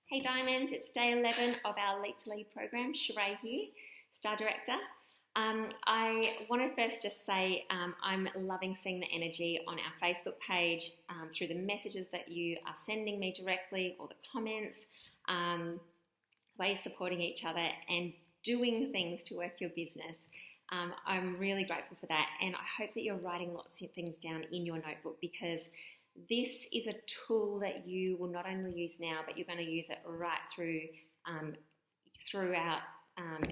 Hey Diamonds, it's day 11 of our Leap to Lead program. Sherah here, Star Director. I want to first just say I'm loving seeing the energy on our Facebook page through the messages that you are sending me directly or the comments, way of supporting each other and doing things to work your business. I'm really grateful for that, and I hope that you're writing lots of things down in your notebook, because this is a tool that you will not only use now, but you're going to use it right throughout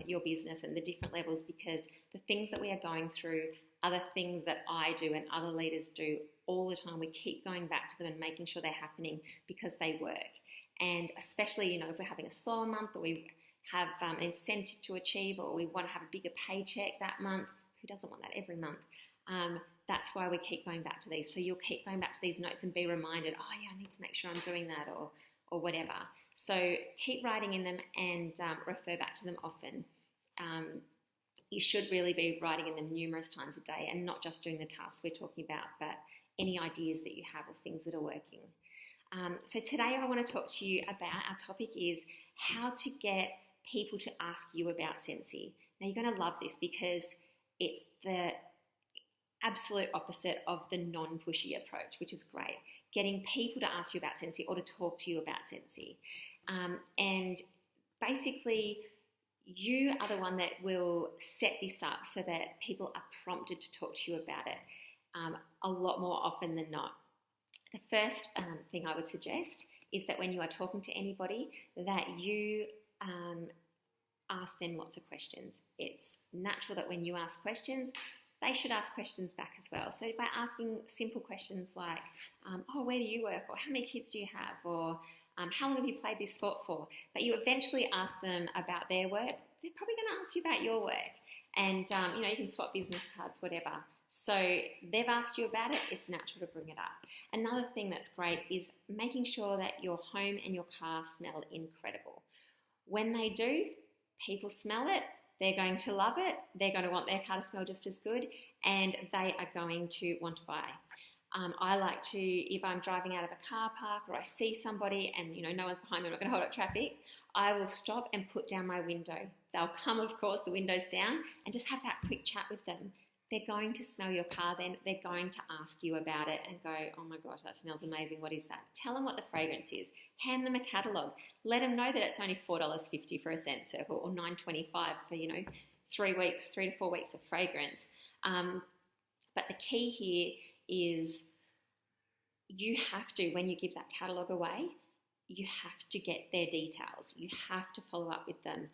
your business and the different levels, because the things that we are going through are the things that I do and other leaders do all the time. We keep going back to them and making sure they're happening because they work. And especially, if we're having a slower month, or we have an incentive to achieve, or we want to have a bigger paycheck that month, who doesn't want that every month? That's why we keep going back to these. So you'll keep going back to these notes and be reminded, oh yeah, I need to make sure I'm doing that, or whatever. So keep writing in them and refer back to them often. You should really be writing in them numerous times a day, and not just doing the tasks we're talking about, but any ideas that you have of things that are working. So today I want to talk to you about, our topic is how to get people to ask you about Scentsy. Now you're going to love this, because it's the absolute opposite of the non-pushy approach, which is great. Getting people to ask you about Scentsy or to talk to you about Scentsy. And basically, you are the one that will set this up so that people are prompted to talk to you about it a lot more often than not. The first thing I would suggest is that when you are talking to anybody, that you ask them lots of questions. It's natural that when you ask questions, they should ask questions back as well. So by asking simple questions like, where do you work? Or how many kids do you have? Or how long have you played this sport for? But you eventually ask them about their work, they're probably going to ask you about your work. And, you can swap business cards, whatever. So they've asked you about it, it's natural to bring it up. Another thing that's great is making sure that your home and your car smell incredible. When they do, people smell it, they're going to love it, they're going to want their car to smell just as good, and they are going to want to buy. I like to, if I'm driving out of a car park or I see somebody and no one's behind me, I'm not going to hold up traffic, I will stop and put down my window. They'll come, of course, the window's down, and just have that quick chat with them. They're going to smell your car then, they're going to ask you about it and go, oh my gosh, that smells amazing, what is that? Tell them what the fragrance is. Hand them a catalogue. Let them know that it's only $4.50 for a scent circle, or $9.25 for, 3 to 4 weeks of fragrance. But the key here is you have to, when you give that catalogue away, you have to get their details. You have to follow up with them.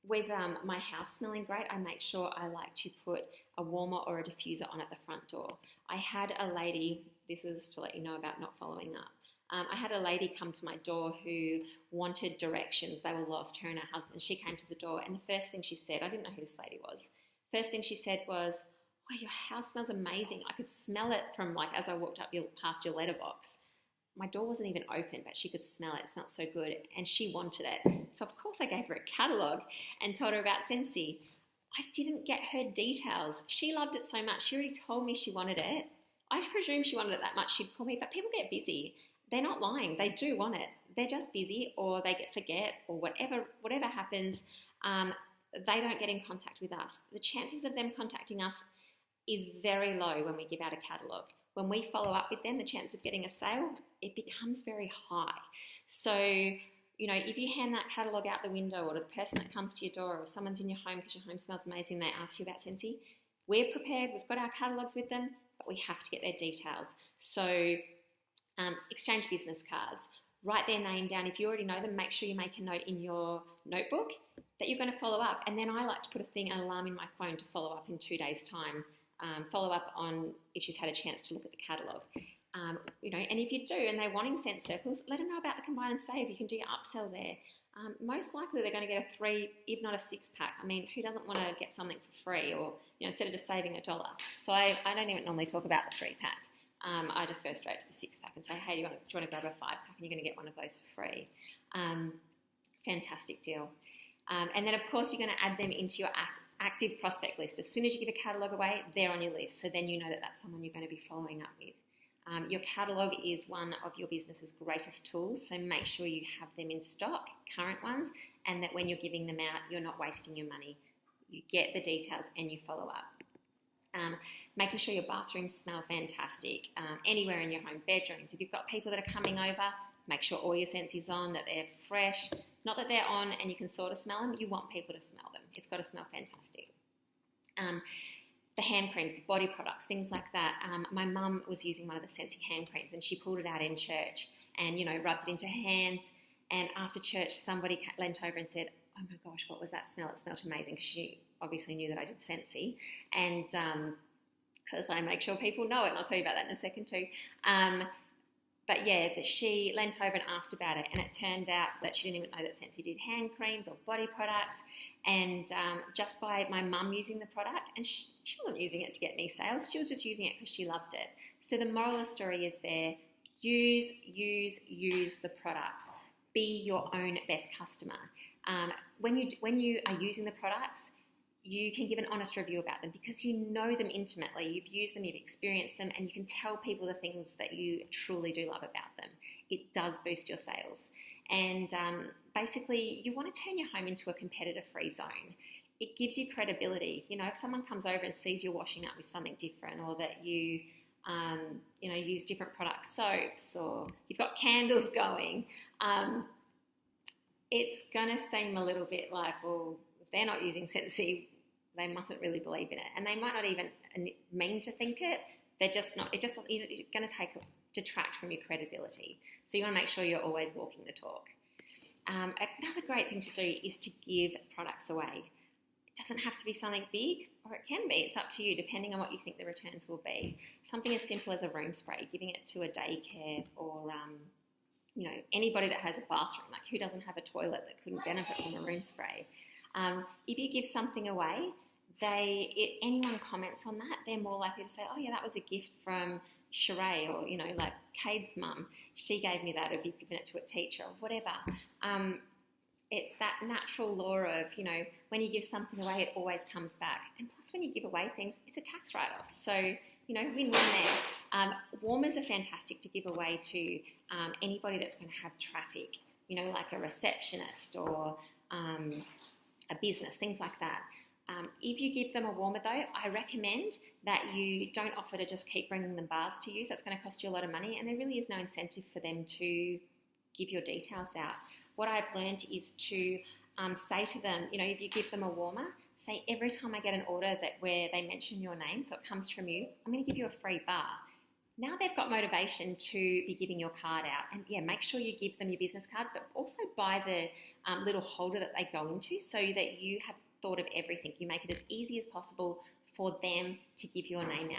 With my house smelling great, I make sure I like to put a warmer or a diffuser on at the front door. I had a lady, this is to let you know about not following up. I had a lady come to my door who wanted directions. They were lost, her and her husband. She came to the door, and the first thing she said, I didn't know who this lady was. First thing she said was, oh, your house smells amazing. I could smell it from as I walked up past your letterbox. My door wasn't even open, but she could smell it. It smelled so good, and she wanted it. So of course I gave her a catalogue and told her about Scentsy. I didn't get her details. She loved it so much. She already told me she wanted it. I presume she wanted it that much. She'd call me, but people get busy. They're not lying. They do want it. They're just busy, or they forget, or whatever happens, they don't get in contact with us. The chances of them contacting us is very low when we give out a catalogue. When we follow up with them, the chance of getting a sale, it becomes very high. So, if you hand that catalogue out the window, or to the person that comes to your door, or someone's in your home because your home smells amazing, they ask you about Scentsy, we're prepared, we've got our catalogues with them, but we have to get their details. So exchange business cards, write their name down. If you already know them, make sure you make a note in your notebook that you're going to follow up. And then I like to put an alarm in my phone to follow up in 2 days' time. Follow up on if she's had a chance to look at the catalogue. And if you do and they're wanting scent circles, let them know about the combine and save. You can do your upsell there. Most likely they're going to get a 3, if not a 6-pack. I mean, who doesn't want to get something for free, or instead of just saving $1? So I don't even normally talk about the 3-pack. I just go straight to the 6-pack and say, hey, do you want to grab a 5-pack, and you're going to get one of those for free. Fantastic deal. And then, of course, you're going to add them into your active prospect list. As soon as you give a catalogue away, they're on your list. So then you know that that's someone you're going to be following up with. Your catalogue is one of your business's greatest tools, so make sure you have them in stock, current ones, and that when you're giving them out, you're not wasting your money. You get the details and you follow up. Making sure your bathrooms smell fantastic, anywhere in your home, bedrooms. If you've got people that are coming over, make sure all your scents is on, that they're fresh. Not that they're on and you can sort of smell them, you want people to smell them. It's got to smell fantastic. The hand creams, the body products, things like that. My mum was using one of the Scentsy hand creams and she pulled it out in church and, rubbed it into her hands. And after church, somebody leant over and said, "Oh my gosh, what was that smell? It smelled amazing," because she obviously knew that I did Scentsy. And because I make sure people know it, and I'll tell you about that in a second too. But yeah, that she leant over and asked about it, and it turned out that she didn't even know that Scentsy did hand creams or body products. And just by my mum using the product, and she wasn't using it to get me sales, she was just using it because she loved it. So the moral of the story is there: use the products. Be your own best customer. When you are using the products, you can give an honest review about them because you know them intimately. You've used them, you've experienced them, and you can tell people the things that you truly do love about them. It does boost your sales. And basically, you want to turn your home into a competitor-free zone. It gives you credibility. If someone comes over and sees you're washing up with something different, or that you, use different product soaps, or you've got candles going, it's going to seem a little bit like, well, if they're not using Scentsy, they mustn't really believe in it. And they might not even mean to think it. They're just not. It's going to detract from your credibility. So you want to make sure you're always walking the talk. Another great thing to do is to give products away. It doesn't have to be something big, or it can be. It's up to you, depending on what you think the returns will be. Something as simple as a room spray, giving it to a daycare, or anybody that has a bathroom. Like, who doesn't have a toilet that couldn't benefit from a room spray? If you give something away, if anyone comments on that, they're more likely to say, "Oh yeah, that was a gift from Sherah," or like Cade's mum, she gave me that. Or if you've given it to a teacher or whatever. It's that natural law of, when you give something away, it always comes back. And plus, when you give away things, it's a tax write-off. So, win-win there. Warmers are fantastic to give away to anybody that's going to have traffic, like a receptionist or a business, things like that. If you give them a warmer, though, I recommend that you don't offer to just keep bringing them bars to use. That's going to cost you a lot of money, and there really is no incentive for them to give your details out. What I've learned is to say to them, if you give them a warmer, say every time I get an order where they mention your name, so it comes from you, I'm going to give you a free bar. Now they've got motivation to be giving your card out. And yeah, make sure you give them your business cards, but also buy the little holder that they go into so that you have thought of everything. You make it as easy as possible for them to give your name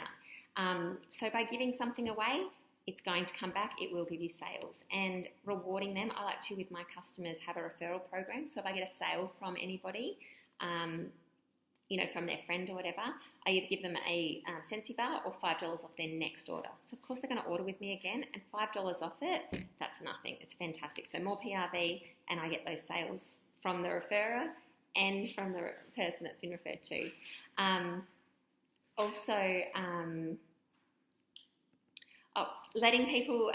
out. So by giving something away, it's going to come back. It will give you sales. And rewarding them, I like to, with my customers, have a referral program. So if I get a sale from anybody, from their friend or whatever, I either give them a Scentsy bar or $5 off their next order. So of course they're going to order with me again, and $5 off it, that's nothing. It's fantastic. So more PRV, and I get those sales from the referrer and from the person that's been referred to. Letting people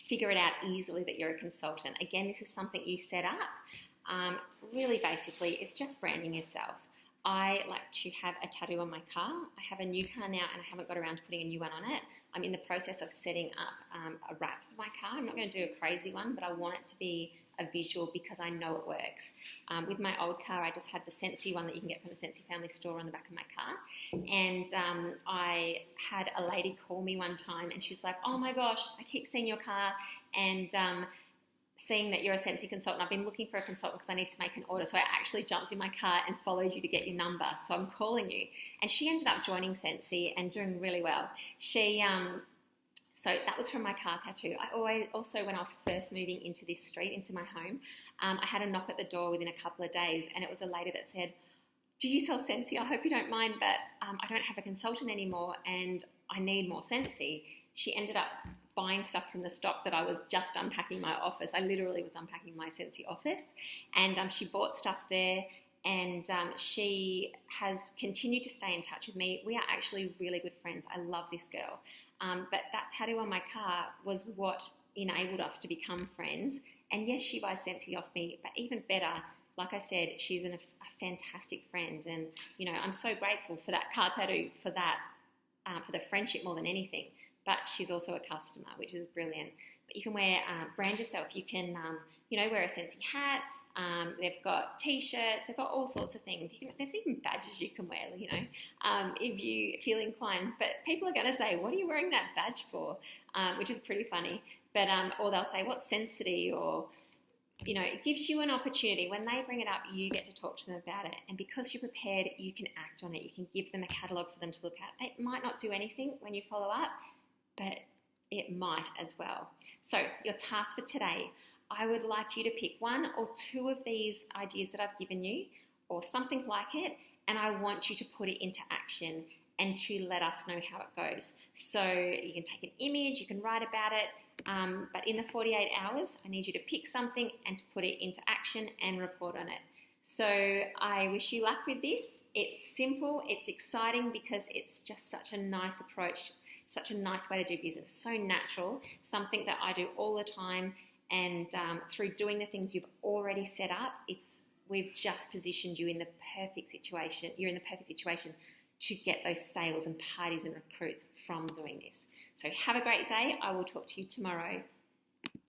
figure it out easily that you're a consultant. Again, this is something you set up. Really, basically, it's just branding yourself. I like to have a tattoo on my car. I have a new car now, and I haven't got around to putting a new one on it. I'm in the process of setting up a wrap for my car. I'm not going to do a crazy one, but I want it to be a visual because I know it works. With my old car, I just had the Scentsy one that you can get from the Scentsy family store on the back of my car. And I had a lady call me one time, and she's like, "Oh my gosh, I keep seeing your car and seeing that you're a Scentsy consultant. I've been looking for a consultant because I need to make an order. So I actually jumped in my car and followed you to get your number. So I'm calling you." And she ended up joining Scentsy and doing really well. So that was from my car tattoo. Also, when I was first moving into this street, into my home, I had a knock at the door within a couple of days, and it was a lady that said, "Do you sell Scentsy? I hope you don't mind, but I don't have a consultant anymore and I need more Scentsy." She ended up buying stuff from the stock that I was just unpacking my office. I literally was unpacking my Scentsy office, and she bought stuff there, and she has continued to stay in touch with me. We are actually really good friends. I love this girl. but that tattoo on my car was what enabled us to become friends. And yes, she buys Scentsy off me, but even better, like I said, she's a fantastic friend. And, I'm so grateful for that car tattoo, for that, for the friendship more than anything. But she's also a customer, which is brilliant. But you can brand yourself. You can, wear a Scentsy hat. They've got T-shirts. They've got all sorts of things. There's even badges you can wear, if you feel inclined. But people are going to say, what are you wearing that badge for? Which is pretty funny. But or they'll say, what's Scentsy? Or, it gives you an opportunity. When they bring it up, you get to talk to them about it. And because you're prepared, you can act on it. You can give them a catalogue for them to look at. They might not do anything when you follow up, but it might as well. So your task for today, I would like you to pick one or two of these ideas that I've given you or something like it, and I want you to put it into action and to let us know how it goes. So you can take an image, you can write about it, but in the 48 hours, I need you to pick something and to put it into action and report on it. So I wish you luck with this. It's simple, it's exciting because it's just such a nice approach, such a nice way to do business, so natural, something that I do all the time. And through doing the things you've already set up, we've just positioned you in the perfect situation. You're in the perfect situation to get those sales and parties and recruits from doing this. So have a great day. I will talk to you tomorrow.